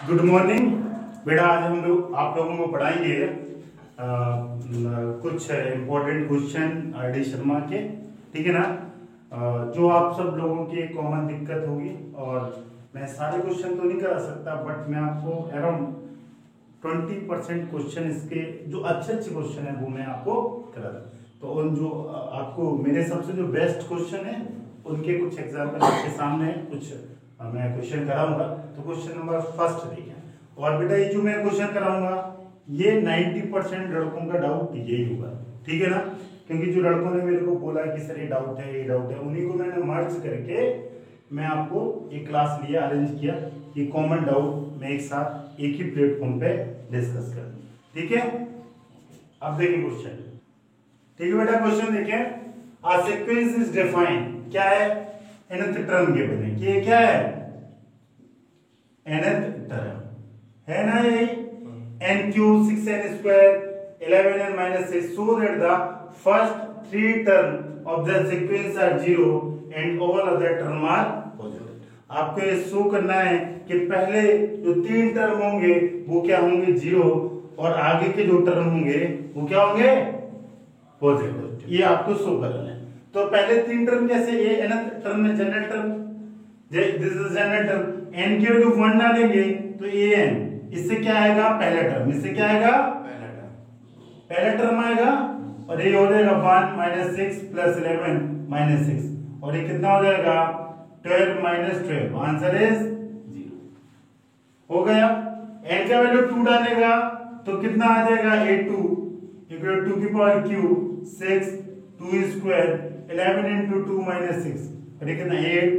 Good morning बेटा। आज हम लोग आप लोगों को पढ़ाएंगे कुछ important question R D Sharma के, ठीक है ना। जो आप सब लोगों की कॉमन दिक्कत होगी, और मैं सारे क्वेश्चन तो नहीं करा सकता, बट मैं आपको अराउंड 20% क्वेश्चन इसके जो अच्छे क्वेश्चन है वो मैं आपको करा दूँ। तो उन जो आपको मेरे सबसे जो बेस्ट क्वेश्चन है उनके कुछ एग्जाम्पल आपके सामने कुछ मैं क्वेश्चन कराऊंगा। तो क्वेश्चन नंबर फर्स्ट देखें। और बेटा ये जो मैं क्वेश्चन कराऊंगा ये 90% लड़कों का डाउट यही होगा, ठीक है ना। क्योंकि जो लड़कों ने मेरे को बोला कि सर ये डाउट है, ये डाउट है, उन्हीं को मैंने मर्ज करके मैं आपको एक क्लास लिया, अरेंज किया कि कॉमन डाउट मैं एक साथ एक ही प्लेटफॉर्म पे डिस्कस कर दूं, ठीक है। अब देखिए क्वेश्चन, ठीक है बेटा। क्वेश्चन देखें, a sequence is defined, क्या है, nth टर्म गिवन है कि ये क्या है, nth टर्म है ना, यही n cube 6n square 11n minus 6, so that the first three term of the sequence are zero and all other term are positive। आपको ये शो करना है कि पहले जो तीन टर्म होंगे वो क्या होंगे, जीरो, और आगे के जो टर्म होंगे वो क्या होंगे, पॉजिटिव। ये आपको शो करना है। तो पहले तीन टर्म कैसे, ये nth टर्म में general term, this is general term, n की वैल्यू 1 डालेंगे तो an, इससे क्या आएगा, पहला टर्म, इससे क्या आएगा, पहला टर्म आएगा, और ये हो जाएगा 1 - 6 + 11 - 6, और ये कितना हो जाएगा 12 - 12, आंसर इज 0 हो गया। n का वैल्यू 2 डालेगा तो कितना आ जाएगा, a2 = 2 की पावर क्यूब 6 2 स्क्वायर 11 × 2 - 6, और ये कितना 8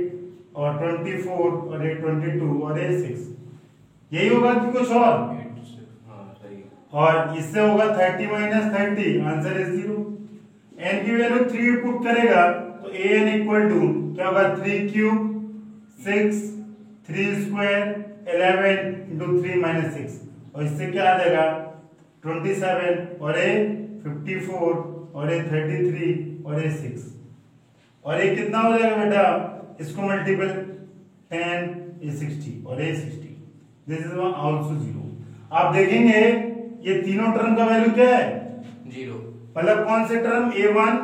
और 24 और ये 22 और ये 6, यही होगा कि कुछ और इससे होगा 30 - 30, आंसर इज 0। n की वैल्यू 3 पुट करेगा तो an = क्या होगा, 3 क्यूब 6 3 स्क्वायर 11 × 3 - 6, और इससे क्या आ जाएगा 27 और ये 54 और ये 33 और ये 6, और ये कितना हो जाएगा बेटा, इसको मल्टीपल 10 ये 60 और ये 60, दिस इज आल्सो 0। आप देखेंगे ये तीनों टर्म का वैल्यू क्या है, 0, मतलब कौन से टर्म, a1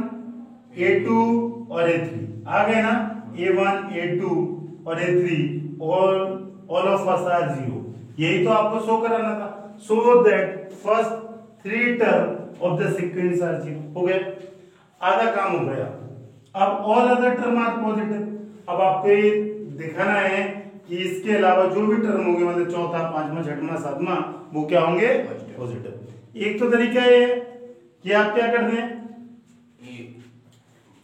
a2 और a3 आ गए ना, a1 a2 और a3 all of us are 0। यही तो आपको शो कराना था, so that first three term of the sequence are 0 हो गए, आधा काम हो गया। अब all other term are positive. अब आपको ये दिखाना है कि इसके अलावा जो भी टर्म होंगे, मतलब चौथा पांचवा छठवां सातवां, वो क्या होंगे, पॉजिटिव। एक तो तरीका ये कि आप क्या कर दें,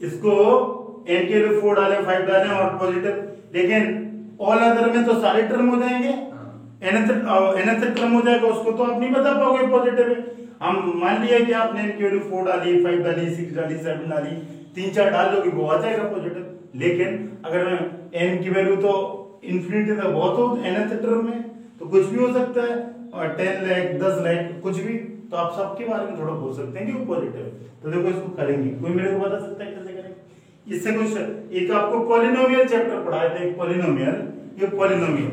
इसको n के लिए 4 डालें 5 डालें और पॉजिटिव, लेकिन ऑल अदर में तो सारे टर्म हो जाएंगे, nth टर्म हो जाएगा, उसको तो आप नहीं बता पाओगे पॉजिटिव है। हम मान लिया कि आपने n की वैल्यू 4 डाली 5 डाली 6 डाली 7 डाली, 3-4 डाल दोगे वो आ जाएगा पॉजिटिव। लेकिन अगर n की वैल्यू तो इंफिनिटी तक बहुत हो nth टर्म में, तो कुछ भी हो सकता है, और 10 लाख 10 लाख कुछ भी, तो आप सबके बारे में थोड़ा बोल सकते हैं कि वो पॉजिटिव है। तो देखो इसको करेंगे, कोई मेरे को बता सकता है कैसे करेंगे। इससे कुछ एक आपको पॉलिनोमियल चैप्टर पढ़ाए थे, एक पॉलिनोमियल, ये पॉलिनोमियल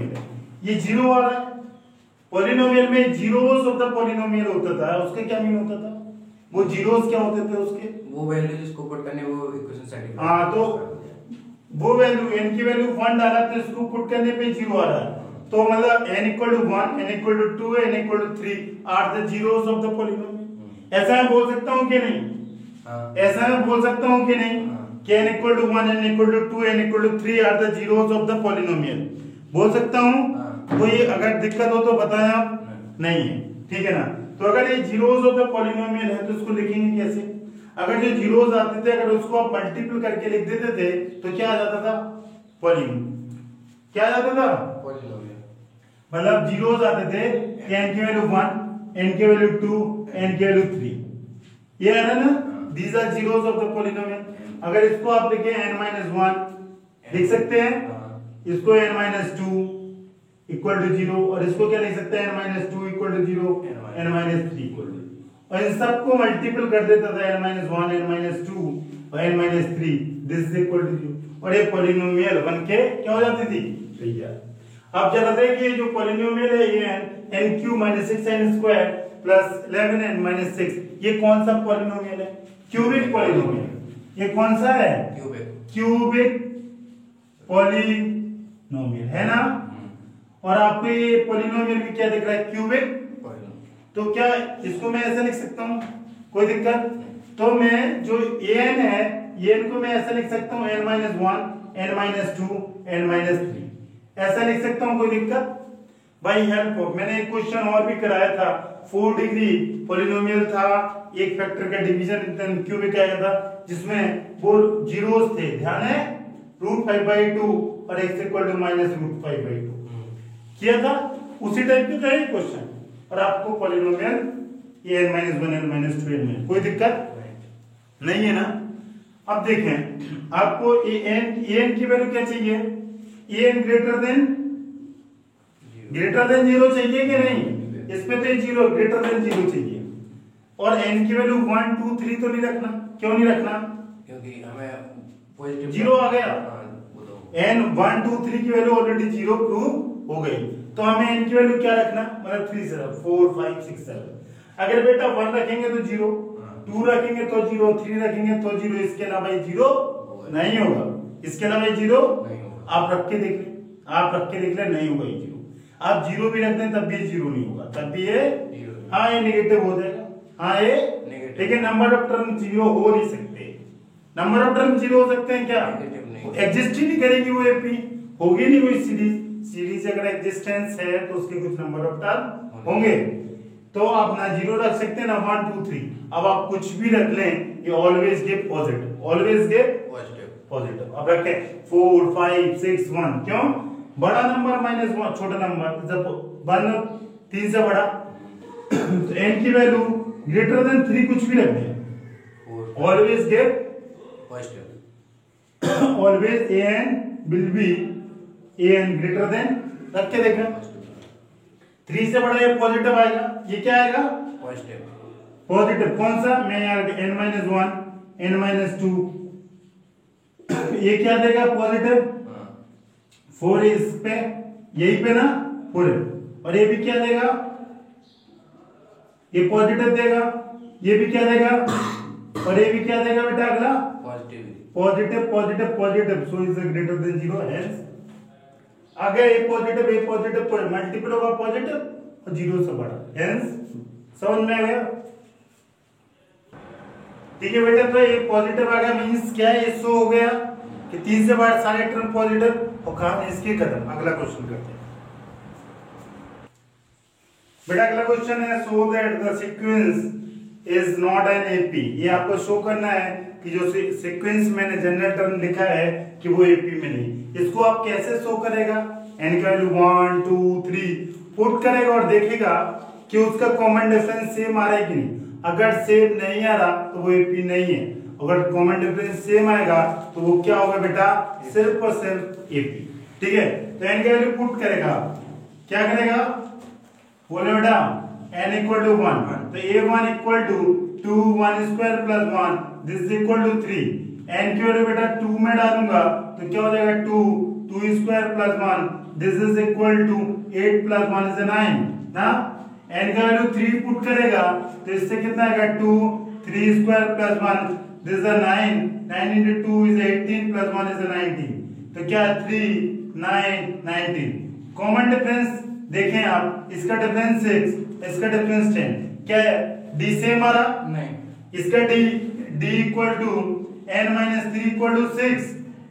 है, ये 0 आ रहा है। पॉलिनोमियल में जीरोस ऑफ द पॉलिनोमियल होता था, उसका क्या मीन होता था, वो जीरोस क्या होते थे उसके, वो वैल्यू जिसको पुट करने वो इक्वेशन सेटिस्फाई। हाँ, तो वो वैल्यू n की वैल्यू 1 डाला तो इसको पुट करने पे 0 आ रहा है, तो मतलब n = 1 n = 2 n = 3 are the zeros of the polynomial. ऐसा मैं बोल सकता हूं कि नहीं, ऐसा मैं बोल सकता हूं कि नहीं कि n = 1 n = 2 n = 3 are the zeros of the polynomial, बोल सकता हूं। कोई अगर दिक्कत हो तो बताएं आप, नहीं है, ठीक है ना। तो अगर ये जीरोस ऑफ द पॉलिनोमियल है तो इसको लिखेंगे कैसे, अगर जो जीरोस आते थे अगर उसको आप मल्टीपल करके लिख देते थे तो क्या आ जाता था, पॉलिनोमियल, क्या आ जाता था, पॉलिनोमियल। मतलब जीरोस आते थे कि n की वैल्यू 1 n की वैल्यू 2 n की वैल्यू 3, ये है ना, these are zeros of the polynomial. अगर इसको आप लिखें n-1 लिख सकते हैं, इसको n-2 = 0, और इसको क्या लिख सकते हैं, n-2 = 0 n-3 = 0, और इन सबको मल्टीपल कर देता था n-1 n-2 और n-3, this is equal to 0, और ये पॉलिनोमियल बन के क्या हो जाती थी, तैयार। अब जरा देखिए जो पॉलिनोमियल है ये n Q minus 6n square plus 11n minus 6, ये कौन सा पॉलिनोमियल है? Cubic polynomial. ये कौन सा है? क्यूबिक पॉलिनोमियल है ना। और आपको ये पॉलिनोमियल भी क्या दिख रहा है? क्यूबिक। तो क्या इसको मैं ऐसा लिख सकता हूँ? कोई दिक्कत? तो मैं जो an है ये n को मैं ऐसा लिख सकता हूँ n minus 1 n minus 2 n minus 3, ऐसा लिख सकता हूँ। कोई दिक्कत? भाई हेल्प हो, मैंने एक क्वेश्चन और भी कराया था, 4 डिग्री पॉलिनोमियल था, एक फैक्टर का डिवीजन क्यूबिक आया था जिसमें वो जीरोस थे, ध्यान है, √5/2 और x इक्वल टू माइनस √5/2 किया था, उसी टाइप का था ये क्वेश्चन। और आपको पॉलिनोमियल ये n-1 n-2 n, कोई दिक्कत नहीं है ना। अब देखें आपको an की वैल्यू क्या चाहिए? an ग्रेटर देन 0 चाहिए कि नहीं? इस पे तो 0 ग्रेटर देन 0 चाहिए। और n की वैल्यू 1 2 3 तो नहीं रखना, क्यों नहीं रखना? क्योंकि हमें पॉजिटिव 0 आ गया, n 1 2 3 की वैल्यू ऑलरेडी 0 प्रूव हो गई, तो हमें n की वैल्यू क्या रखना? मतलब 3 से 4 5 6 7। अगर बेटा 1 रखेंगे तो 0, 2 रखेंगे तो 0, 3 रखेंगे तो 0, इसके अलावा 0 नहीं होगा, इसके अलावा 0 आप रख के देख ले, आप रख के देख ले, नहीं होगा ये 0। आप 0 भी रख दें तब भी 0 नहीं होगा, तब भी ये हाँ ये नेगेटिव हो जाएगा, हाँ ये ठीक है। नंबर ऑफ टर्म 0 हो नहीं सकते, नंबर ऑफ टर्म 0 हो सकते हैं क्या? एग्जिस्ट ही नहीं करेगी वो एपी, होगी नहीं कोई सीरीज अगर एग्जिस्टेंस है तो उसके कुछ नंबर ऑफ टर्म होंगे। तो आप ना 0 रख सकते हैं ना 1 2 3, अब आप कुछ भी रख लें ये always give positive, always give positive. अब रखें 4 5 6 1, क्यों? बड़ा नंबर माइनस 1, छोटा नंबर जब 1 3 से बड़ा तो n की वैल्यू ग्रेटर देन 3 कुछ भी रख दें, always give positive, always an will be an greater than, रख के देखना 3 से बड़ा ये पॉजिटिव आएगा, ये क्या आएगा? पॉजिटिव। कौन सा? मैं यहाँ n-1 n-2, ये क्या देगा? पॉजिटिव। 4 इस पे, यही पे ना 4, और ये भी क्या देगा? ये पॉजिटिव देगा, ये भी क्या देगा? और ये भी क्या देगा बेटा? अगला positive positive positive, so is greater than 0, hence अगर ये पॉजिटिव मल्टीपल होगा पॉजिटिव और 0 से बड़ा, हेंस समझ में आ गया? ठीक है बेटा, तो ये पॉजिटिव आ गया, मींस क्या है? ये शो हो गया कि 3 से बड़ा सारे टर्म पॉजिटिव, और कहा इसके कदम। अगला क्वेश्चन करते हैं बेटा, अगला क्वेश्चन है so that the sequence is not an AP. ये आपको शो करना है कि जो सीक्वेंस मैंने जनरल टर्म लिखा है कि वो एपी में नहीं। इसको आप कैसे शो करेगा? n की वैल्यू 1 2 3 पुट करेगा और देखेगा कि उसका कॉमन डिफरेंस सेम आ रहा है कि नहीं। अगर सेम नहीं आ रहा तो वो एपी नहीं है, अगर कॉमन डिफरेंस सेम आएगा तो वो क्या होगा बेटा? सिर्फ और सिर्फ एपी। ठीक है, तो n की वैल्यू पुट करेगा, क्या करेगा? बोले बेटा n इक्वल टू 1, तो a1 equal to 2 1 square plus 1, this is equal to 3। n की वैल्यू बेटा 2 में डालूंगा तो क्या हो जाएगा? 2 2 square plus 1, this is equal to 8 plus 1 is 9 ना। n का वैल्यू 3 पुट करेगा तो इससे कितना आएगा? 2 3 square plus 1, this is 9 9 into 2 is 18 plus 1 is 19, तो क्या 3 9 19। कॉमन डिफरेंस देखें आप, इसका डिफरेंस 6, इसका डिफरेंस 10, क्या है? d सेम आ रहा? नहीं। इसका d equal to n minus 3 equal to 6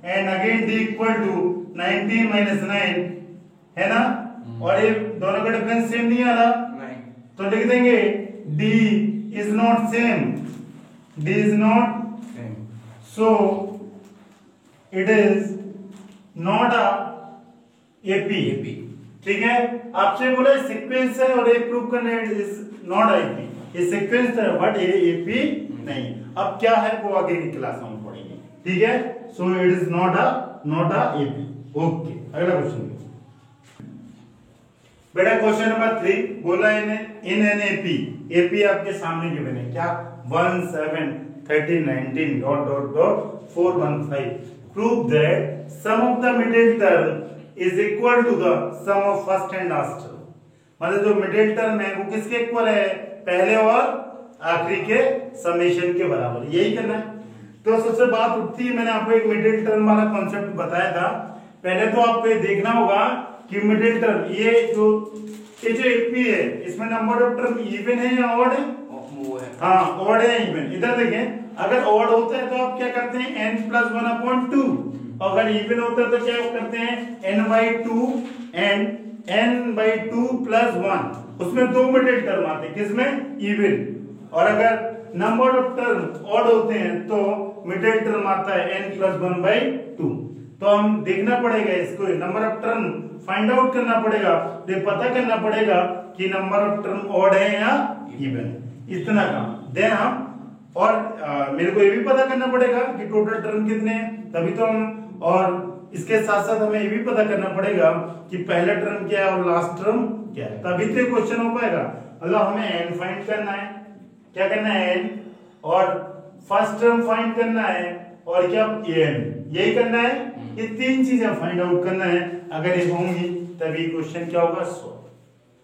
and again d equal to 19 minus 9 है ना। और ये दोनों का डिफरेंस सेम नहीं आ रहा, नहीं, तो लिख देंगे d is not same, d is not same, so it is not a AP. ठीक है, आपसे बोला सीक्वेंस है और ये प्रूव करना है इज नॉट एपी, ये सीक्वेंस है बट ये एपी नहीं। अब क्या है वो आगे की क्लास में पढ़ेंगे। ठीक है, so it is not a AP. Okay, अगला क्वेश्चन बेटा, क्वेश्चन नंबर 3 बोला इन एन एपी आपके सामने गिवन है, क्या? 1 7 13 19 ... 415 prove that sum of the middle term is equal to the sum of first and last term. मतलब जो middle term है वो किसके इक्वल है, पहले और आखिरी के समेशन के बराबर, यही करना है। तो सबसे बात उठती है, मैंने आपको एक मिडिल टर्म वाला कॉन्सेप्ट बताया था। पहले तो आपको ये देखना होगा कि मिडिल टर्म ये जो एपी है इसमें नंबर ऑफ टर्म इवन है या ऑड है? हाँ ऑड है इवन। इधर देखें, अगर ऑड होता है तो आप क्या करते हैं n+1/2, अगर इवन होता है तो क्या करते हैं n/2 एंड n/2 + 1। उसमें दो मिडिल टर्म आते हैं, किसमें, इवन। और अगर नंबर ऑफ टर्म ऑड होते हैं तो मिडिल टर्म आता है n+1/2। तो हम देखना पड़ेगा इसको, number of term find out करना पड़ेगा, तो पता करना पड़ेगा कि नंबर ऑफ टर्म ऑड है या इवन, इतना काम। देन हम और मेरे को ये भी पता करना पड़ेगा कि टोटल टर्म कितने हैं, तभी तो हम, और इसके साथ साथ हमें ये भी पता करना पड़ेगा कि पहला टर्म क्या है और लास्ट टर्म क्या है, तभी तो क्वेश्चन हो पाएगा। मतलब हमें n फाइंड करना है, क्या करना है n, और फर्स्ट टर्म फाइंड करना है, और क्या an, यही करना है। ये तीन चीजें फाइंड आउट करना है, अगर ये होंगी तभी क्वेश्चन क्या होगा, सॉल्व।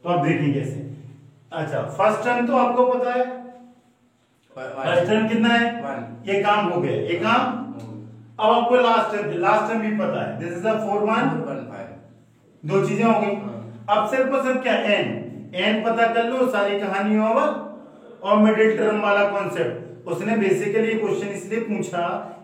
तो आप देखिए कैसे। अच्छा फर्स्ट टर्म तो आपको पता है, फर्स्ट टर्म कितना है, ये काम हो गया, ये काम। अब आपको लास्ट टर्म भी पता है, दिस इज 415, दो चीजें हो गई। अब सिर्फ और सिर्फ क्या n पता कर लो, सारी कहानी ओवर। और मिडिल टर्म वाला कॉन्सेप्ट, उसने बेसिकली क्वेश्चन इसलिए पूछा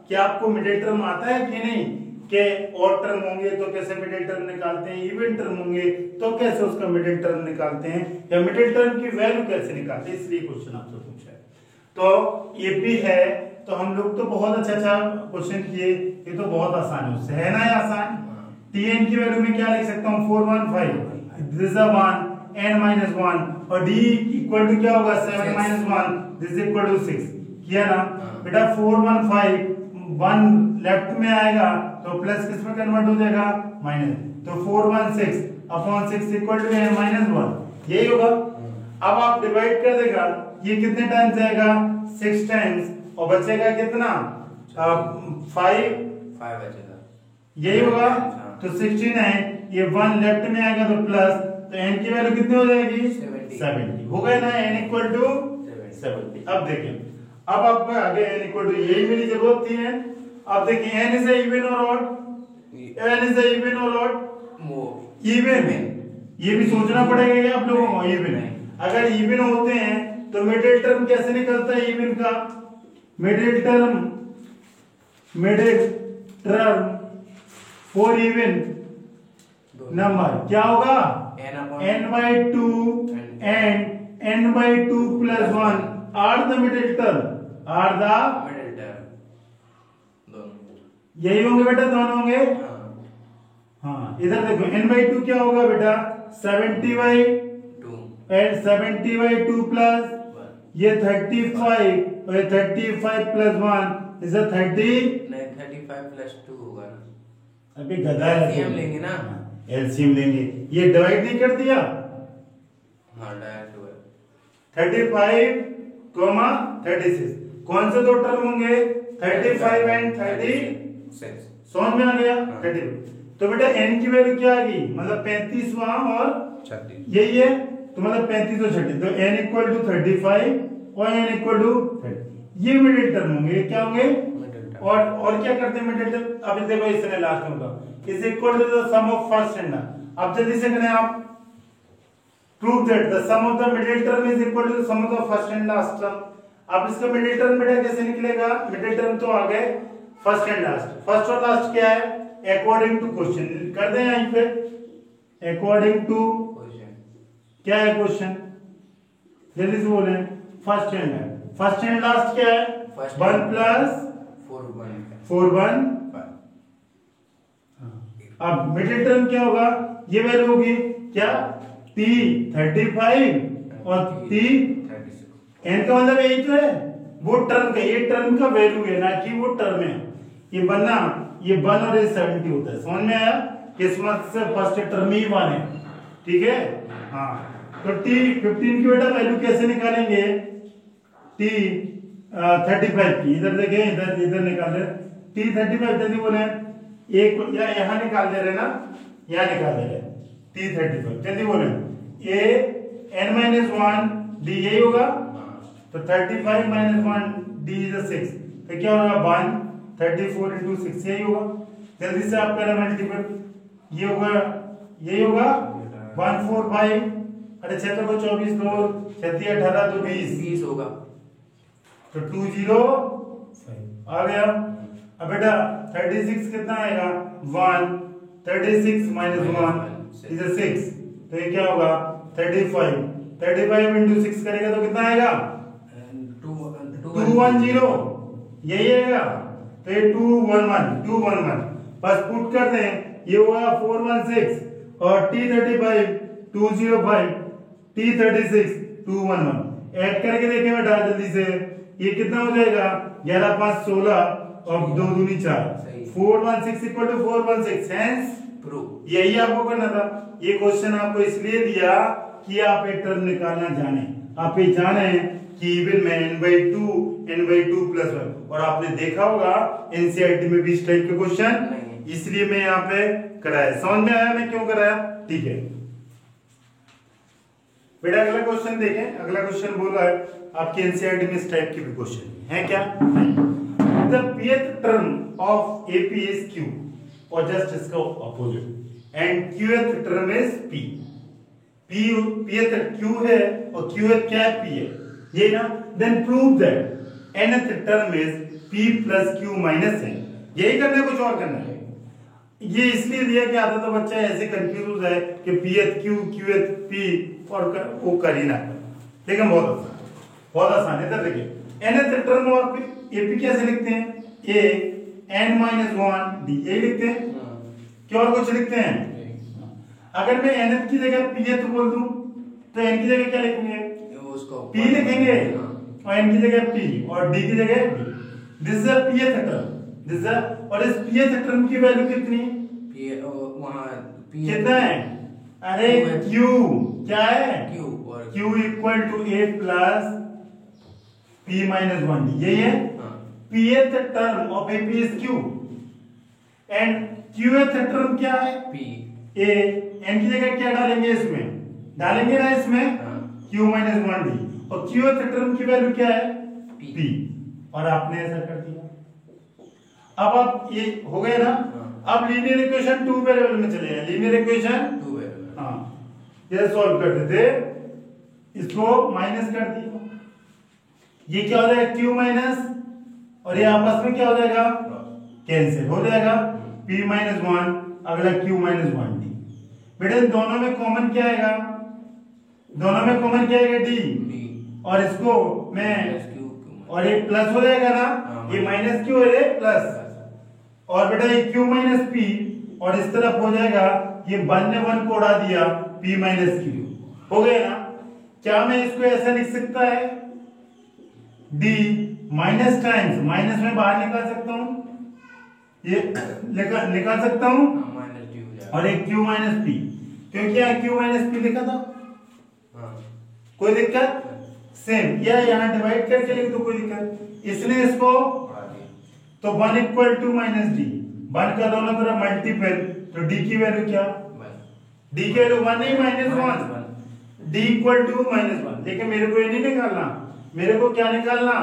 कि आपको मिडिल टर्म आता है कि नहीं, कि ऑड टर्म होंगे तो कैसे मिडिल टर्म निकालते हैं, इवन टर्म होंगे तो कैसे उसका मिडिल टर्म निकालते हैं, या मिडिल टर्म की वैल्यू कैसे निकालते हैं, इसलिए क्वेश्चन आपसे पूछा है। तो ये भी है, तो हम लोग तो बहुत अच्छा क्वेश्चन किए, ये तो बहुत आसान है, उससे है ना ये आसान। tn की वैल्यू में क्या लिख सकता हूँ 415, दिस इज 1 n-1, और d इक्वल टू क्या होगा 7 - 1, दिस इज इक्वल टू 6, किया ना बेटा। 415 1 लेफ्ट में आएगा तो प्लस किस में कन्वर्ट हो जाएगा, माइनस, तो 416/6 इक्वल टू n-1, यही होगा। अब आप डिवाइड कर देगा, ये कितने टाइम्स जाएगा, 6 टाइम्स, और बचेगा कितना 5 बचेगा, यही होगा। तो 16 है, ये 1 लेफ्ट में आएगा तो प्लस, तो n की वैल्यू कितनी हो जाएगी 70, हो गया ना, n इक्वल टू 70। अब देखें, अब आपको आगे n इक्वल टू, यही मेरी जरूरत थी n। अब देखिए n इज इवन और ऑड, n इज इवन और ऑड, इवन, ये भी सोचना पड़ेगा ये आप लोगों को, इवन। अगर इवन होते हैं तो मिडिल टर्म कैसे निकलता है इवन का, middle term for even number क्या होगा, n/2 and n/2 + 1 are the middle term, यही होंगे बेटा, दोनों होंगे। हाँ इधर देखो n/2 क्या होगा बेटा, 70/2 and 70/2 प्लस ये 35, और ये 35 + 1 इज 30, नहीं 35 + 2 होगा ना, अभी गधा है, एलसीएम लेंगे ना, एलसीएम लेंगे। ये डिवाइड नहीं कर दिया, हाँ डायरेक्ट हुआ 35, 36, कौन से दो टर्म होंगे, 35 एंड 36, समझ में आ गया। 30, तो बेटा n की वैल्यू क्या आ गई, मतलब 35 वहां और 36, यही है, तो मतलब 35 और 36, तो n इक्वल टू 35 और n इक्वल टू 30, ये मिडिल टर्म होंगे, क्या होंगे, और क्या करते हैं मिडिल टर्म। अब देखो इसने लास्ट में होगा is equal to the sum of first and, अब जल्दी से करें आप, prove that the sum of the middle term is equal to the sum of the first and last term. अब इसका मिडिल टर्म बेटा कैसे निकलेगा, मिडिल टर्म तो आ गए फर्स्ट एंड लास्ट, फर्स्ट और लास्ट क्या है, अकॉर्डिंग टू क्वेश्चन, कर दें यहीं पे, अकॉर्डिंग टू क्या है क्वेश्चन, जल्दी से बोले, फर्स्ट एंड लास्ट क्या है, 1 + 4 1। अब मिडिल टर्म क्या होगा, ये वैल्यू होगी क्या, t 35 और t 36, n का मतलब यही तो है, वो टर्म का, ये टर्म का वैल्यू है ना कि वो टर्म है, ये बनना, ये 1 और ये 70 होता है, समझ में आया, किस्मत से फर्स्ट टर्म ही 1 है, ठीक है। हाँ तो t 15 की बेटा वैल्यू कैसे निकालेंगे, t 35 की, इधर देखें, इधर निकाल रहे t 35, जल्दी बोले, एक या यहाँ निकाल दे रहे ना, यहाँ निकाल दे रहे T35 जल्दी बोले A n minus 1 D यही होगा तो 35 minus 1 D is a 6 तो क्या होगा 1 34 into 6 यही होगा जल्दी से आप करें मल्टीपल ये होगा यही होगा 145 अरे 6 को 24 दो 36 18 तो 20 होगा तो 205 आ गया अब बेटा 36 कितना आएगा 1 36 minus 1 is a 6 तो ये क्या होगा 35 into 6 करेगा तो कितना आएगा 210 यही आएगा तो ये 211 बस पुट करते हैं ये होगा 416 और T35 205 T36 211 ऐड करके देखें बेटा जल्दी से ये कितना हो जाएगा 11 5 16 और 2 दूनी 4 416 इक्वल टू 416 हेंस प्रूव यही आपको करना था ये क्वेश्चन आपको इसलिए दिया कि आप एक टर्म निकालना जाने आप ये जाने कि इवन में n/2 plus 1 और आपने देखा होगा एनसीईआरटी में भी इस टाइप के क्वेश्चन इसलिए मैं यहाँ पे कराया समझ में आया मैं क्यों कराया ठीक है बेटा अगला क्वेश्चन देखें अगला क्वेश्चन बोल रहा है आपके एनसीईआरटी में इस टाइप के भी क्वेश्चन है क्या the pth term of AP is Q और जस्ट इसका opposite and qth term is P pth Q है और qth क्या है P है ये ना then prove that nth term is P plus Q minus n यही करना है कुछ और करना है ये इसलिए दिया कि आधा तो बच्चा ऐसे कंफ्यूज है कि pth Q qth P और वो कर ही ना लेकिन बहुत आसान है देखिए nth टर्म और AP कैसे लिखते हैं A n minus 1 D यही लिखते हैं क्या और कुछ लिखते हैं अगर मैं nth की जगह pth बोल दूं तो n की जगह क्या लिखेंगे P लिखेंगे और n की जगह P और D की जगह D this is a pth term this is और इस pth टर्म की वैल्यू कितनी वहां कितना है अरे Q क्या है Q equal to A plus P minus 1D यही है pth term of AP is Q and qth term क्या है P A n की जगह क्या डालेंगे इसमें डालेंगे ना इसमें Q minus 1D और qth टर्म की वैल्यू क्या है P और आपने ऐसा कर दिया अब आप ये हो गए ना अब लीनियर इक्वेशन 2 वेरिएबल में चले जाए लीनियर इक्वेशन 2 वेरिएबल हाँ ये सॉल्व कर देते इसको माइनस कर दिया ये क्या हो जाएगा Q माइनस और ये आपस में क्या हो जाएगा कैंसिल हो जाएगा P minus 1 अगला Q minus 1D बेटा दोनों में कॉमन क्या आएगा दोनों में कॉमन क्या आएगा D और इसको मैं और ये प्लस हो जाएगा ना ये माइनस Q और ये प्लस और बेटा ये Q minus P और इस तरफ हो जाएगा ये 1 ने 1 को उड़ा दिया P minus Q हो गया ना क्या मैं इसको ऐसा लिख सकता है D माइनस टाइम्स माइनस में बाहर निकाल सकता हूं ये निकाल सकता हूं और एक Q minus P क्योंकि यहाँ Q minus P लिखा था कोई दिक्कत सेम या यहाँ डिवाइड करके लिख दो कोई दिक्कत इसलिए इसको तो 1 इक्वल टू माइनस D 1 का दोनों तरफ मल्टीपल तो D की वैल्यू क्या D की वैल्यू 1 नहीं minus 1 D equal to minus 1 लेकिन मेरे को ये नहीं निकालना मेरे को क्या निकालना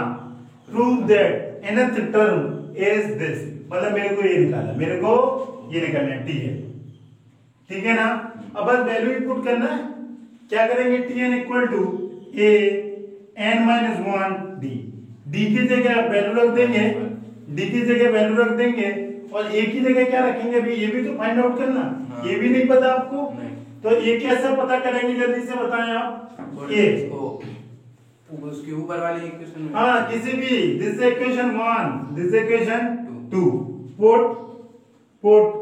prove that nth term is this मतलब मेरे को ये निकालना मेरे को ये निकालना है ठीक है ना अब बस वैल्यू इनपुट करना है क्या करेंगे Tn equal to A n minus 1 D D की जगह वैल्यू रख देंगे D की जगह वैल्यू रख देंगे और A की जगह क्या रखेंगे अभी ये भी तो फाइंड आउट करना ये भी नहीं पता आपको तो ये कैसे पता करेंगे जल्दी से बताएं आप A उसके ऊपर वाली इक्वेशन में हाँ किसी भी this equation 1 this equation 2 put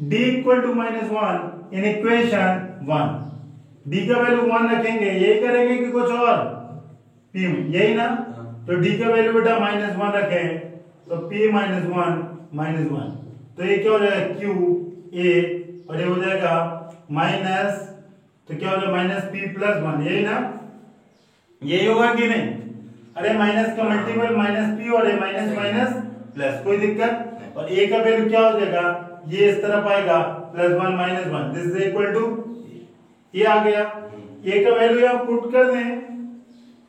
D equal to minus 1 in equation 1 D का वैल्यू 1 रखेंगे यही करेंगे कि कुछ और P यही ना तो D का वैल्यू बेटा माइनस 1 रखें तो P माइनस 1 तो ये क्या हो जाएगा Q A और ये हो जाएगा माइनस तो क्या हो जाएगा माइनस P प्लस 1 यही ना यही होगा कि नहीं अरे माइनस का मल्टीपल माइनस P और ये माइनस माइनस प्लस कोई दिक्कत और A का वैल्यू क्या हो जाएगा ये इस तरफ आएगा +1 -1, दिस इज इक्वल टू ये आ गया। ए का वैल्यू आप पुट कर दें,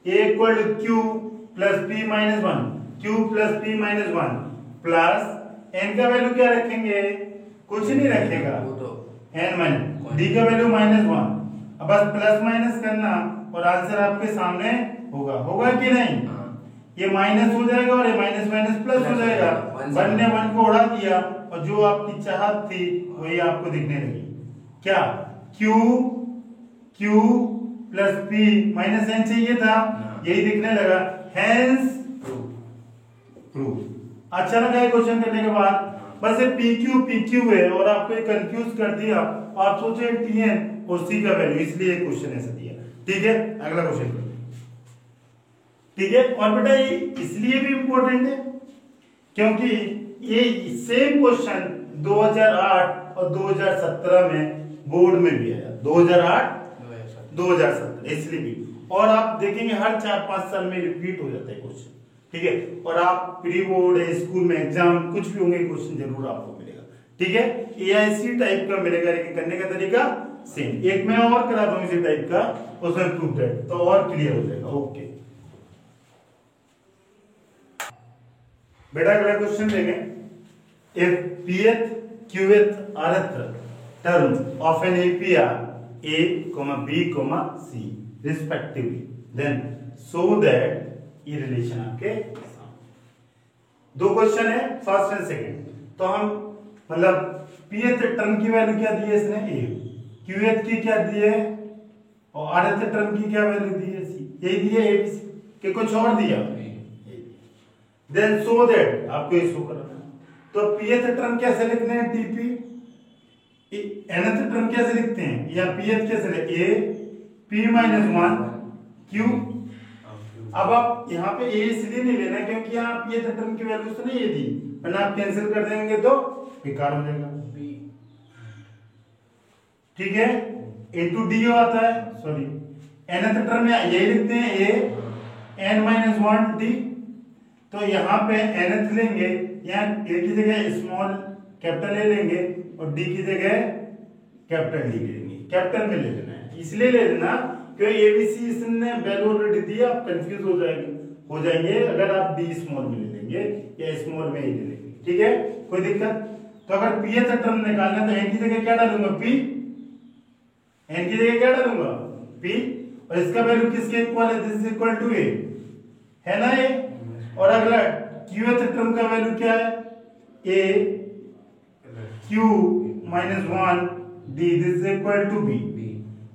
A equal to Q plus P minus one, Q plus P minus one plus N का वैल्यू क्या रखेंगे, कुछ नहीं रखेगा, एन माइनस डी का वैल्यू -1। अब बस प्लस माइनस करना और आंसर आपके सामने होगा, होगा कि नहीं? ये माइनस हो जाएगा और ये माइनस माइनस प्लस हो जाएगा, वन ने वन को उड़ा दिया और जो आपकी चाहत थी वही आपको दिखने लगी। क्या Q Q plus P minus n चाहिए था, यही दिखने लगा, हेंस प्रूव। अच्छा लगा ये क्वेश्चन करने के बाद? बस ये PQ है और आपको कंफ्यूज कर दिया, आप सोचे TN और C का वैल्यू, इसलिए क्वेश्चन ऐसा दिया। ठीक है, अगला क्वेश्चन। ठीक है, और बेटा ये इसलिए भी इंपॉर्टेंट है क्योंकि ये सेम क्वेश्चन 2008 और 2017 में बोर्ड में भी आया, 2008 2017, इसलिए भी। और आप देखेंगे हर 4-5 साल में रिपीट हो जाता है क्वेश्चन। ठीक है, और आप प्री बोर्ड है, स्कूल में एग्जाम कुछ भी होंगे, क्वेश्चन जरूर आपको मिलेगा। ठीक है, AIC टाइप का मिलेगा, लेकिन करने का तरीका सेम। एक मैं और करा दूं इसी टाइप का, उसमें प्रूफ है तो और क्लियर हो जाएगा। ओके बेटा, अगला क्वेश्चन देखें। If pth, qth, rth term of an APR A, B, C respectively, then show that ये रिलेशन आपके सामने। दो क्वेश्चन है, फर्स्ट एंड सेकंड। तो हम मतलब pth टर्म की वैल्यू क्या दी है इसने, A, qth की क्या दी है और rth टर्म की क्या वैल्यू दी है, C, यही दी है ABC के कुछ और दिया। देन सो दैट आपको ये शो करना है। तो pth टर्म कैसे लिखते हैं, TP, nth टर्म कैसे लिखते हैं, या pth कैसे लिखते हैं, A P माइनस 1 Q। अब आप यहाँ पे A इसलिए नहीं लेना क्योंकि यहाँ pth टर्म की वैल्यू तो नहीं ये दी, वरना आप कैंसिल कर देंगे तो बेकार हो जाएगा। ठीक है, इनटू डी आता है, सॉरी nth टर्म में यही लिखते हैं A n माइनस 1 D। तो यहाँ पे nth लेंगे, यहाँ A की जगह स्मॉल कैपिटल ए लेंगे और D की जगह कैपिटल डी लेंगे, कैपिटल में ले लेना है, इसलिए ले लेना क्योंकि ABC इसने वैल्यू ऑलरेडी दी, आप कंफ्यूज हो जाएंगे अगर आप D स्मॉल में ले लेंगे या स्मॉल में ही ले लेंगे। ठीक है, कोई दिक्कत? तो अगर pth टर्म निकालना तो n की जगह क्या डालूंगा, P, n की जगह क्या डालूंगा, P, और इसका वैल्यू किसके इक्वल है, this is equal to A, है ना ये। और अगला qth टर्म का वैल्यू क्या है, A Q minus 1 D, this is equal to B।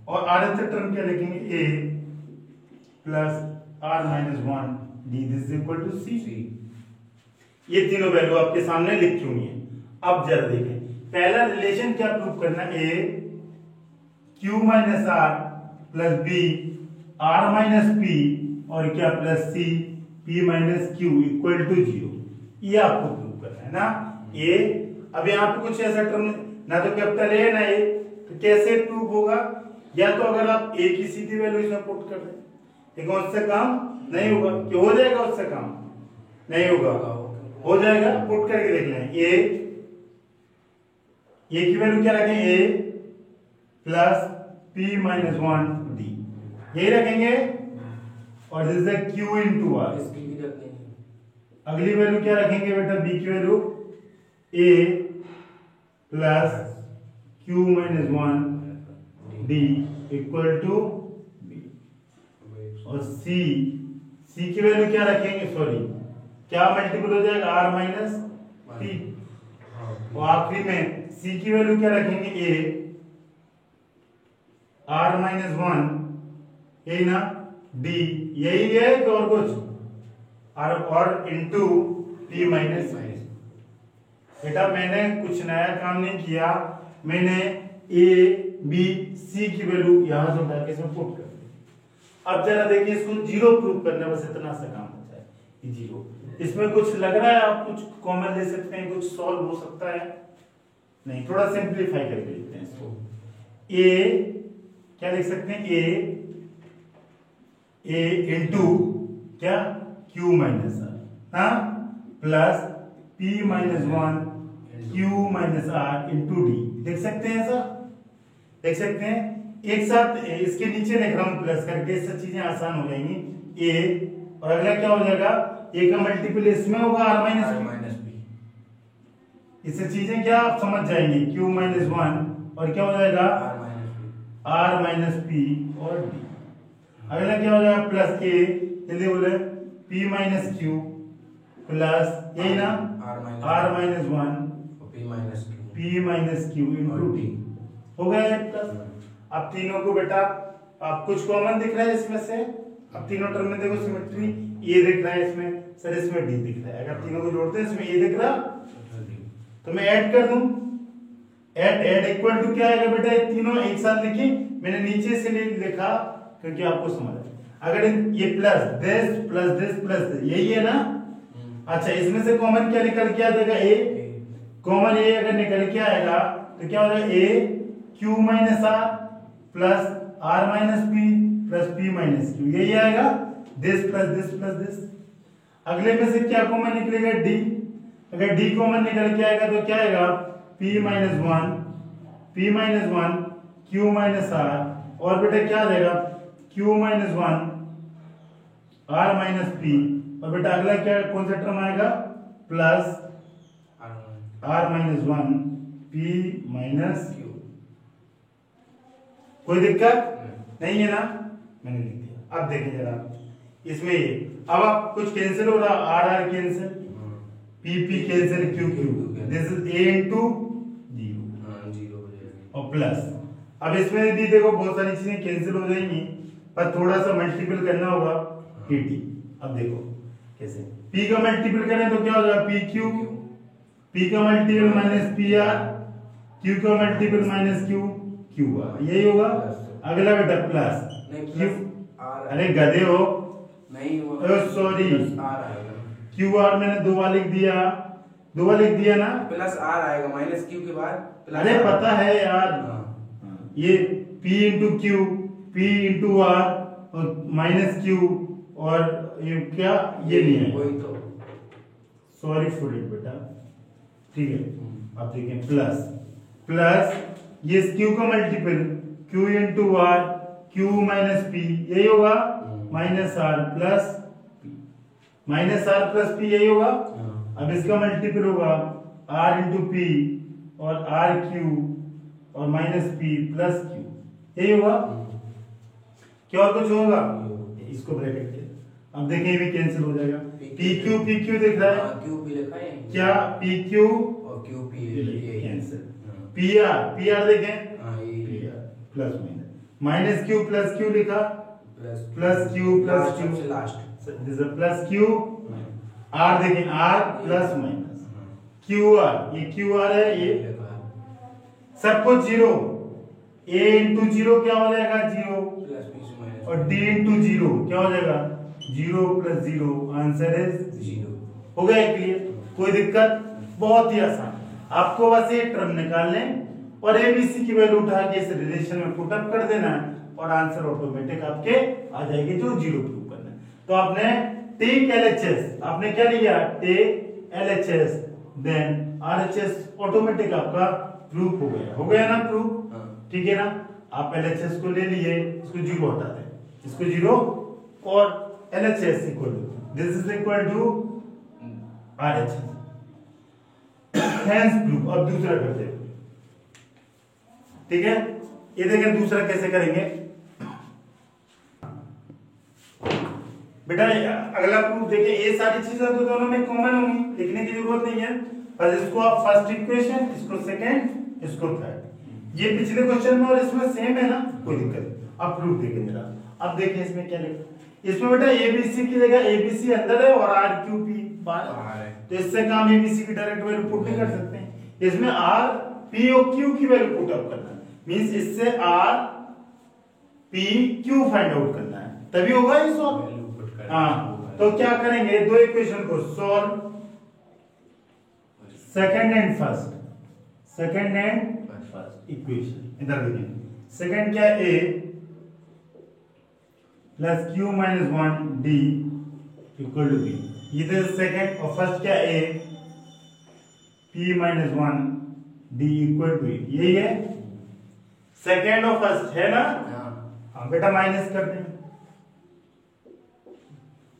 और rth टर्म क्या लिखेंगे, A plus R minus 1 D, this is equal to C। ये तीनों वैल्यू आपके सामने लिखी हुई है। अब जरा देखें, पहला रिलेशन क्या प्रूव करना, A Q minus R plus B R minus P और क्या plus C P minus Q equal to 0, ये आपको प्रूव करना है ना। A, अब यहाँ पे कुछ ऐसा टर्म ना तो कैपिटल A ना A, तो कैसे प्रूव होगा, या तो अगर आप A की सीधी वैल्यू इसमें पुट कर दें, लेकिन उससे काम नहीं होगा, क्यों हो जाएगा, उससे काम नहीं होगा, हो जाएगा, पुट करके देख लें। A की वैल्यू क्या रखें, A plus P minus 1 D, यही रखेंगे, और this is Q into R। अगली वैल्यू क्या रखेंगे बेटा, B की वैल्यू A plus Q minus 1 D equal to B, और C की वैल्यू क्या रखेंगे, सॉरी क्या मल्टीपल हो जाएगा, R माइनस P, और आखिरी में C की वैल्यू क्या रखेंगे, A R माइनस 1, यही ना, D, यही है कि और कुछ, और इंटू P माइनस। बेटा मैंने कुछ नया काम नहीं किया, मैंने A B C की वैल्यू यहां से उठा के इसमें पुट कर दी। अब जरा देखिए, इसको जीरो प्रूव करना, बस इतना सा काम होता है, ये जीरो। इसमें कुछ लग रहा है, आप कुछ कॉमन ले सकते हैं, कुछ सॉल्व हो सकता है, नहीं, थोड़ा सिंप्लीफाई करके लिखते हैं इसको। A क्या लिख सकते हैं, A इंटू क्या, Q माइनस R, हाँ, plus P minus 1 Q minus R into D. देख सकते हैं सर, देख सकते हैं एक साथ इसके नीचे लिख रहा हूं प्लस करके, इससे चीजें आसान हो जाएंगी। ए और अगला क्या हो जाएगा, ए का मल्टीपल इसमें होगा आर माइनस बी। इससे चीजें क्या आप समझ जाएंगे, Q माइनस वन और क्या हो जाएगा आर माइनस पी और डी। अगला क्या हो जाएगा प्लस ए, जल्दी बोले, पी माइनस क्यू प्लस यही ना R minus one P minus Q into D. हो गया प्लस। अब तीनों को बेटा अब कुछ कॉमन दिख रहा है इसमें से, अब तीनों टर्म में देखो सिमेट्री, ये दिख रहा है इसमें सर, इसमें डी दिख रहा है। अगर तीनों को जोड़ते हैं इसमें ए दिख रहा तो मैं ऐड कर दूं, ऐड इक्वल टू क्या आएगा बेटा, ये तीनों एक साथ लिखी, मैंने नीचे से लिखा क्योंकि आपको समझ आए। अगर ये प्लस दिस यही है ना, अच्छा इसमें से कॉमन क्या निकल के आ जाएगा, ए कॉमन ए अगर निकल के आएगा तो क्या हो जाएगा, A Q minus R plus R minus P plus P minus Q, यही आएगा, दिस प्लस दिस। अगले में से क्या कॉमन निकलेगा, डी। अगर डी कॉमन निकल के आएगा तो क्या आएगा, P minus one Q minus R और बेटा क्या आ जाएगा, Q minus one R minus P और बेटा अगला क्या कौन सा टर्म आएगा, plus R minus one P minus Q. कोई दिक्कत नहीं है ना, मैंने लिख दिया। अब देखिए जरा इसमें ये, अब आप कुछ कैंसिल हो रहा, R cancel, P cancel, Q this is A into zero और प्लस। अब इसमें यदि देखो बहुत सारी चीजें कैंसिल हो जाएंगी, पर थोड़ा सा मल्टीपल करना होगा, टी। अब देखो कैसे, p का मल्टीपल करें तो क्या हो जाएगा, पी क्यू, p का multiple minus P R, q का multiple minus Q Q R, यही होगा। अगला बेटा प्लस क्यू, अरे गधे हो, नहीं सॉरी, क्यू आर मैंने दो बार लिख दिया ना, प्लस आर आएगा माइनस क्यू के बाद। अरे पता है यार, ये p into Q, p into R और माइनस क्यू और ये क्या, ये नहीं है, वही तो, सॉरी फॉर इट बेटा, ठीक है। अब देखें प्लस ये क्यू का multiple Q into R, Q minus P, यही होगा, माइनस आर प्लस पी, यही होगा। अब इसका मल्टीपल होगा आर इंटू पी और आर क्यू और माइनस पी प्लस क्यू, यही होगा। क्या और कुछ होगा, इसको ब्रैकेट के, अब देखें ये भी कैंसिल हो जाएगा, पी क्यू दिख रहा है, क्यू पी लिखा है क्या, पी क्यू और Q P cancel, P R देखें plus minus Q plus Q लिखा, plus Q last, this is plus Q, R देखें R plus minus Q R, ये क्यू आर है, ये सब कुछ जीरो, a इंटू जीरो क्या हो जाएगा, जीरो, और d इंटू जीरो क्या हो जाएगा, zero plus zero, answer is zero. हो गया क्लियर, कोई दिक्कत, बहुत ही आसान। आपको बस ये टर्म निकालने और एबीसी की वैल्यू उठा के इस रिलेशन में पुट अप कर देना है और आंसर ऑटोमेटिक आपके आ जाएंगे, जो जीरो प्रूव करना है। तो आपने टेक एलएचएस, आपने क्या लिया, take LHS then RHS, automatic आपका प्रूफ हो गया ना प्रूफ, ठीक है ना। आप एलएचएस को ले लिए, इसको जीरो हटा दें, इसको जीरो और LHS equal to this is equal to RHS, hence proof. अब दूसरा करते हैं, ठीक है। ये देखें दूसरा कैसे करेंगे बेटा, अगला प्रूफ देखिए, ये सारी चीजें तो दोनों में कॉमन होंगी, लिखने की जरूरत नहीं है, बस इसको आप फर्स्ट इक्वेशन, इसको सेकंड, इसको थर्ड, ये पिछले क्वेश्चन में और इसमें सेम है ना, कोई दिक्कत नहीं। अब प्रूफ देखें जरा, अब देखिए इसमें क्या लिखा, इसमें बेटा एबीसी की जगह एबीसी अंदर है और आर क्यू पी बाहर है, तो इससे काम एबीसी की डायरेक्ट वैल्यू पुट नहीं कर सकते हैं, इसमें आर पी और क्यू की वैल्यू पुट अप करना है, मींस इससे R P Q find out करना है, तभी होगा ये सॉल्व। हाँ, तो क्या करेंगे, दो इक्वेशन को solve, second and first equation, इधर देखिए, सेकंड क्या, A plus Q minus one D equal to B, इधर सेकंड, और फर्स्ट क्या, A P minus 1 D equal to A, यही है सेकेंड और फर्स्ट है ना। हाँ बेटा माइनस कर दें,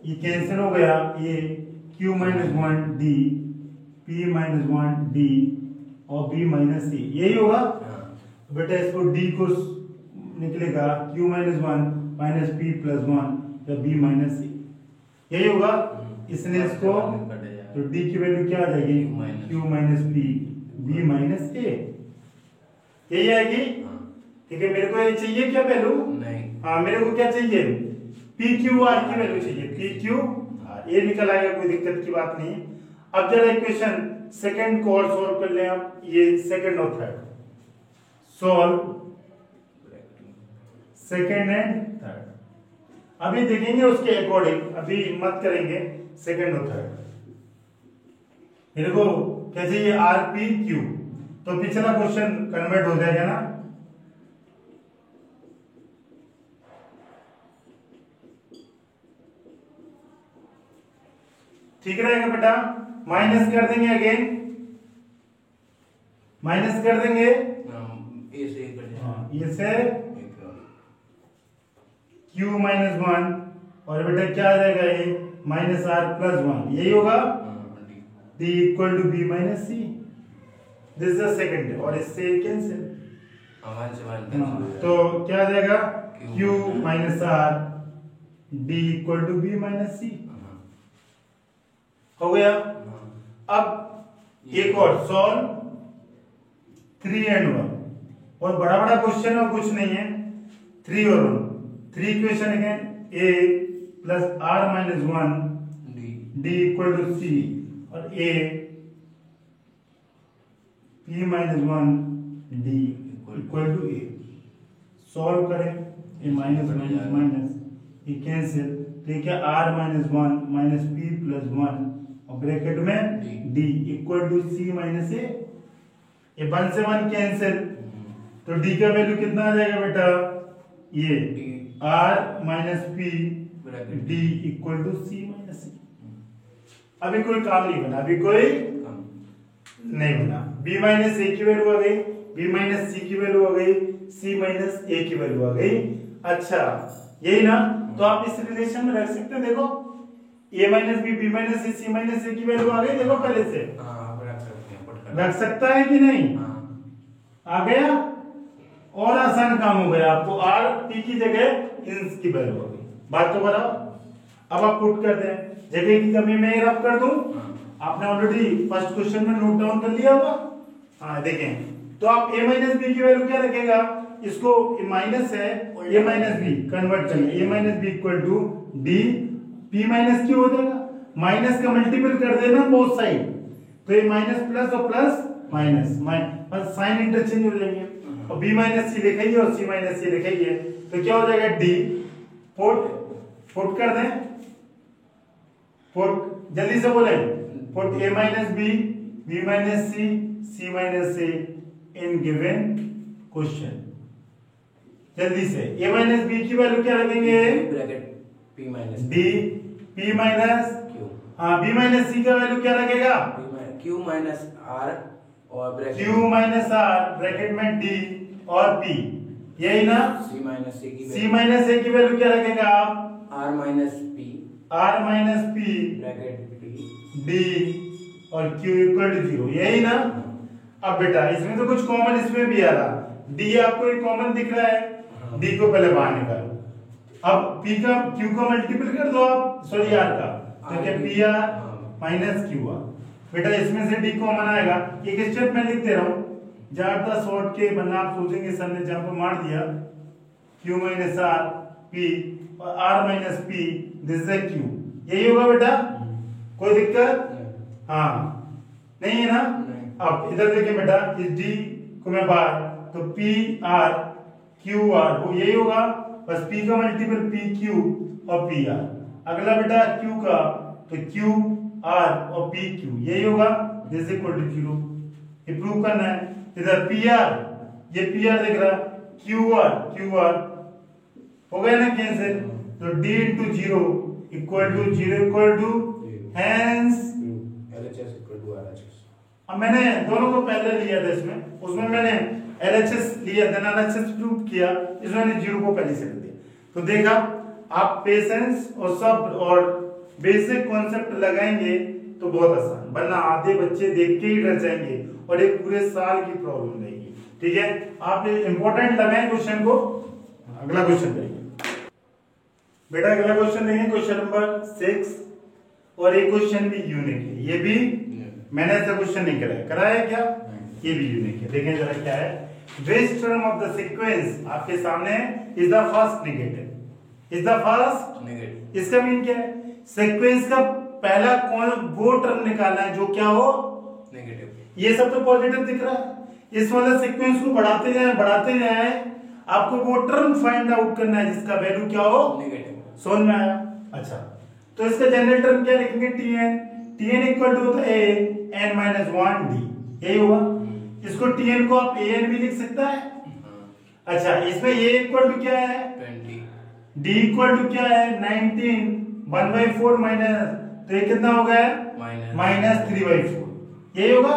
ये कैंसिल हो गया, ये Q minus 1 D P minus 1 D और B minus C, यही होगा। बेटा इसको D को निकलेगा Q minus 1 minus P plus 1 या B minus C, यही होगा। इसने इसको तो D की वैल्यू क्या आ जाएगी, Q minus P B minus A, यही आएगी। ठीक है, मेरे को ये चाहिए क्या वैल्यू नहीं, हाँ मेरे को क्या चाहिए, पी क्यू आर की वैल्यू चाहिए, पी क्यू आर, ये निकल आएगा, कोई दिक्कत की बात नहीं। अब जरा इक्वेशन सेकंड को और सॉल्व कर लें आप, ये सेकंड और third solve second and third. अभी देखेंगे उसके अकॉर्डिंग, अभी मत करेंगे सेकंड और थर्ड। मेरे को कैसे ये आर पी क्यू, तो पिछला क्वेश्चन कन्वर्ट हो जाएगा ना, ठीक रहेगा बेटा। माइनस कर देंगे, अगेन माइनस कर देंगे, ये से Q minus 1 और बेटा क्या आ जाएगा, ये माइनस R plus 1, यही होगा। D equal to B minus C, this is the second, और इससे कैंसिल, तो क्या आ जाएगा Q minus R D equal to B minus C, हो गया। अब एक और सॉल्व 3 and 1, और बड़ा बड़ा क्वेश्चन है और कुछ नहीं है, 3 और 1, 3 इक्वेशन है, A plus R minus 1 D equal to C और A P minus 1 D equal to A, solve करें, ये माइनस माइनस माइनस ये कैंसिल, तो ये क्या R minus 1 minus P plus 1 और ब्रैकेट में D equal to C minus A, ये 1 से 1 कैंसिल, तो D का वैल्यू कितना आ जाएगा बेटा, ये R minus P D equal to C minus C। अभी कोई काम नहीं बना, अभी कोई नहीं बना। B माइनस A की वैल्यू आ गई, B माइनस C की वैल्यू आ गई, C माइनस A की वैल्यू आ गई। अच्छा यही ना, तो आप इस रिलेशन में रख सकते हैं, देखो A minus B B minus C C minus A की वैल्यू आ गई, देखो पहले से रख सकता है कि नहीं, आ गया, और आसान काम हो गया, आपको R P की जगह इन की वैल्यू आ गई, बात तो बताओ। अब आप पुट कर दें, जगह की कमी मैं रब कर दूं, आपने ऑलरेडी फर्स्ट क्वेश्चन में नोट डाउन कर लिया होगा। हाँ देखें, तो आप A माइनस B की वैल्यू क्या रखेगा, इसको माइनस है A माइनस B कन्वर्ट करेंगे, A minus B equal to D P minus Q हो जाएगा, माइनस का मल्टीपल कर देना बोथ साइड, तो ये माइनस प्लस और प्लस माइनस, बस साइन इंटरचेंज हो जाएंगे, और B माइनस C लिखेंगे और C माइनस C लिखेंगे, तो क्या हो जाएगा D, पुट कर दें, पुट जल्दी से बोले, put A minus B B minus C C minus A in given question, जल्दी से। A माइनस B की वैल्यू क्या रखेंगे, P minus D P minus Q, हाँ B माइनस C का वैल्यू क्या रखेगा, Q माइनस R और bracket Q minus R bracket में D और P, यही ना। C माइनस A की वैल्यू क्या रखेगा आप, R minus P bracket D और Q इक्वल टू 0, यही ना। अब बेटा इसमें तो कुछ कॉमन इसमें भी आ रहा, D आपको एक कॉमन दिख रहा है, D को पहले बाहर निकालो, अब P का Q का मल्टीपल कर दो आप, सॉरी R का, तो क्या PR माइनस QR, बेटा इसमें से D कॉमन आएगा, एक स्टेप में लिख दे रहा हूँ, ज्यादा शॉर्ट के बनना, आप सोचेंगे सर ने जहां पर मार दिया Q माइनस R P और R minus P, this is Q, यही होगा बेटा, कोई दिक्कत हाँ नहीं है ना। अब इधर देखिए बेटा, इस D को मैं बाहर, तो P R Q R वो यही होगा, बस P का मल्टीपल P Q और P R, अगला बेटा Q का, तो Q R और P Q यही होगा, दिस इक्वल टू 0, ये प्रूव करना है। इधर P R, ये P R दिख रहा, Q R हो गया ना कैंसिल, तो D into 0 equal to 0 equal to, hence अब मैंने दोनों को पहले लिया था इसमें, उसमें मैंने LHS लिया था, LHS प्रूव किया, इसमें मैंने 0 को पहले से कर दिया। तो देखा आप पेशेंस और सब और बेसिक कॉन्सेप्ट लगाएंगे तो बहुत आसान, वरना आधे बच्चे देख के ही डर जाएंगे और एक पूरे साल की प्रॉब्लम रहेगी। ठीक है, आप इंपॉर्टेंट लगाएं क्वेश्चन को। अगला क्वेश्चन करेंगे बेटा, अगला क्वेश्चन देंगे क्वेश्चन नंबर 6 और एक क्वेश्चन भी यूनिक है, ये भी मैंने ऐसा क्वेश्चन नहीं कराया क्या, ये भी यूनिक है। देखें जरा क्या है, which term of the sequence आपके सामने is the first negative, is the first negative. इसका मीन क्या है, सीक्वेंस का पहला कौन वो टर्म निकालना है जो क्या हो नेगेटिव। ये सब तो पॉजिटिव दिख रहा है, इस वाला सीक्वेंस को बढ़ाते जाए आपको वो टर्म फाइंड आउट करना है जिसका वैल्यू क्या हो नेगेटिव। समझ में आया। अच्छा, तो इसका जनरल टर्म क्या लिखेंगे, tn इक्वल टू होता है n-1d, यही हुआ। इसको tn को आप an भी लिख सकता है। अच्छा, इसमें a इक्वल टू क्या है 20, d इक्वल टू क्या है 19, 1/4 माइनस, तो ये कितना हो गया -3/4, यही होगा।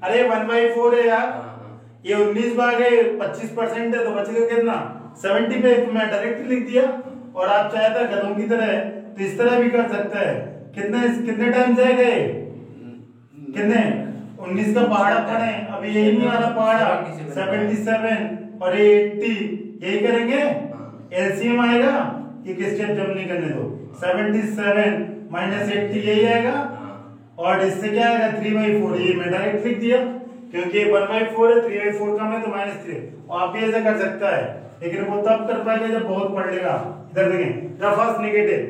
अरे 1/4 है यार, ये 19 भागे 25% है तो बच गया कितना 70 पे, तो मैं डायरेक्ट लिख दिया। और आप चाहे तो गधों की तरह तो इस तरह भी कर सकता है। कितने टाइम जाएगा ये, कितने 19 का पहाड़ा पड़े, अभी यही नहीं आ रहा पहाड़ा 77 और 80, यही करेंगे एलसीएम आएगा, एक स्टेप जब नहीं करने दो, 77 माइनस 80 यही आएगा। और इससे क्या आएगा 3/4, ये मैं डायरेक्ट लिख दिया क्योंकि 1/4 है, 3/4 कम है तो -3। और आप भी ऐसा कर सकता है, लेकिन वो तब कर पाएगा जब बहुत पढ़ लेगा। इधर देखें, द फर्स्ट नेगेटिव,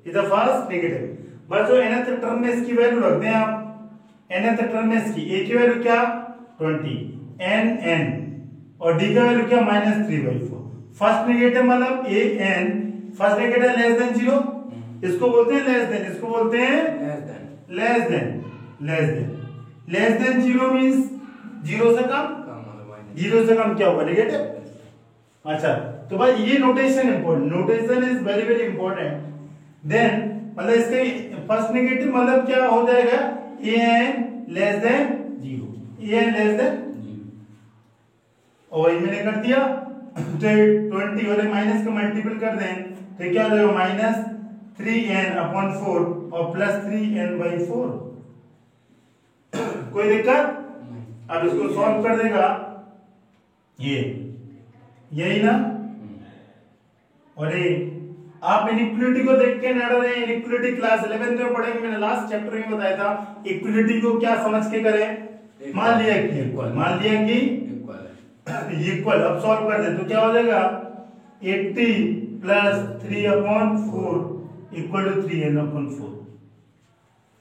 इधर फर्स्ट नेगेटिव, बस जो nth टर्म में इसकी वैल्यू रख दें आप, nth टर्म में इसकी a की वैल्यू क्या 20, n और d का वैल्यू क्या -3/4। फर्स्ट नेगेटिव मतलब an, first negative less than 0, इसको बोलते हैं लेस देन, इसको बोलते हैं लेस देन 0 मींस 0 से कम, 0 से कम क्या होगा नेगेटिव। अच्छा, तो भाई ये notation important, notation is very very important. Then मतलब इसका फर्स्ट नेगेटिव मतलब क्या हो जाएगा an less than 0, an less than 0, और वही मैंने कर दिया। तो 20 वाले माइनस का मल्टीपल कर दें तो क्या हो जाएगा -3n/4 और +3n/4। कोई दिक्कत? अब इसको सॉल्व कर देगा, ये यही ना। और ये आप इनइक्वालिटी को देख के ना डरे, इनइक्वालिटी क्लास 11 में पढ़ेंगे, मैंने लास्ट चैप्टर में बताया था इक्वालिटी को क्या समझ के करें। मान लिया कि इक्वल, अब सॉल्व कर दे तो क्या हो जाएगा 80 + 3/4 इक्वल टू 3n/4,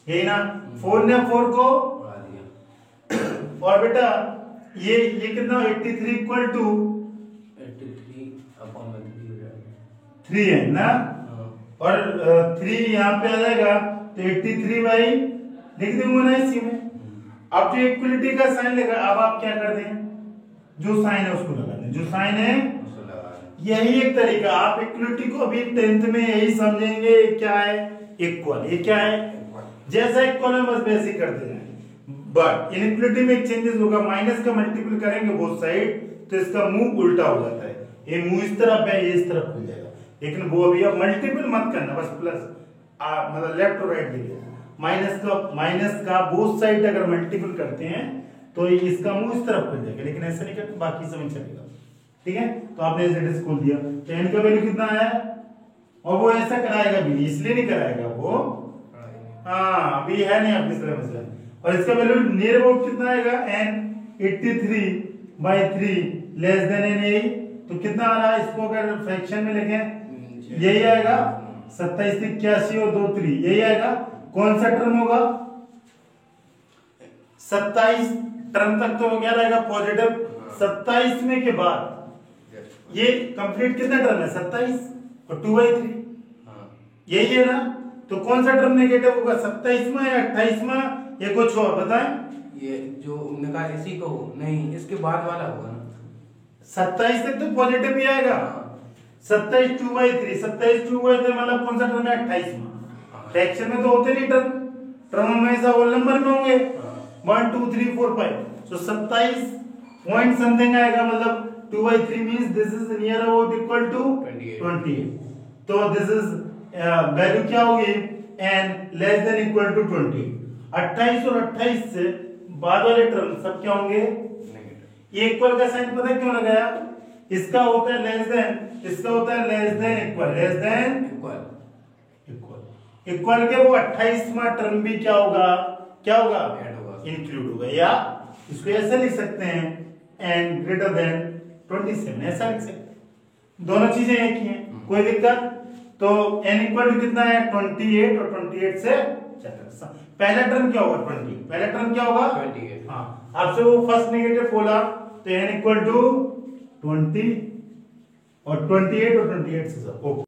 यही ना। 4 ने 4 को और बेटा ये कितना 83 इक्वल टू 3n ना, और 3 यहाँ पे आ जाएगा तो 83 बाई लिख दूंगा ना इसी में। अब जो इक्वलिटी का साइन लगा, अब आप क्या कर दें, जो साइन है उसको लगा दें, जो साइन है यही एक तरीका। आप इक्वलिटी को अभी 10th में यही समझेंगे क्या है इक्वल, ये क्या है जैसा इक्वल है बस वैसे ही करते जाएं। बट इनइक्वलिटी में एक चेंजेस होगा, माइनस का मल्टीपल करेंगे बोथ साइड तो इसका मुंह उल्टा हो जाता है, ये मुंह इस तरफ है, ये इस तरफ खुल जाएगा। लेकिन वो अभी आप मल्टीपल मत करना, बस प्लस मतलब लेफ्ट और राइट लिखिए। माइनस का बोथ साइड अगर मल्टीपल करते हैं तो इसका मुंह इस तरफ खुल जाएगा, लेकिन ऐसा नहीं करते, बाकी समझ चलेगा। ठीक है, तो आपने इसे खोल दिया तो n का वैल्यू कितना आया, और वो ऐसा कराएगा भी नहीं, इसलिए नहीं कराएगा वो, हाँ अभी है नहीं आपकी तरह मसला। और इसका वैल्यू नियर अबाउट कितना आएगा n 83/3 लेस देन n, यही तो कितना आ रहा है, इसको अगर फ्रैक्शन में लिखें यही आएगा 27 81 और 2 3, यही आएगा। कौन सा टर्म होगा 27 टर्म तक तो क्या रहेगा पॉजिटिव, 27वें के बाद ये कंप्लीट कितना टर्म है 27 और 2/3, यही है ना। तो कौन सा टर्म नेगेटिव होगा 27वां या 28वां या कुछ और बताएं। ये जो निकाल इसी को नहीं, इसके बाद वाला होगा ना, 27 तक तो पॉजिटिव ही आएगा। 27 2/3, 27 2/3 मतलब कौन सा टर्म है 28वां, फ्रैक्शन में तो होते नहीं टर्म, टर्म हमेशा होल नंबर में होंगे 1 2 3 4 5 तो 27 पॉइंट समथिंग आएगा मतलब 2/3 means this is near about equal to 28 तो दिस इज वैल्यू क्या होगी n less than equal to 20 28 और 28 से बाद वाले टर्म सब क्या होंगे ये इक्वल का साइन पता है क्यों लगाया इसका होता है लेस देन इसका होता है less than equal less than equal के वो 28वां टर्म भी क्या होगा इंक्लूड होगा या इसको ऐसे लिख सकते हैं एंड ग्रेटर देन 27 ऐसा लिख सकते हैं दोनों चीजें एक ही हैं कोई दिक्कत तो n इक्वल टू कितना है 28 और 28 से पहला टर्म क्या होगा 20 पहला टर्म क्या होगा 28 हाँ आपसे वो फर्स्ट नेगेटिव बोला तो n इक्वल टू 20 और 28 और 28 से सब ओके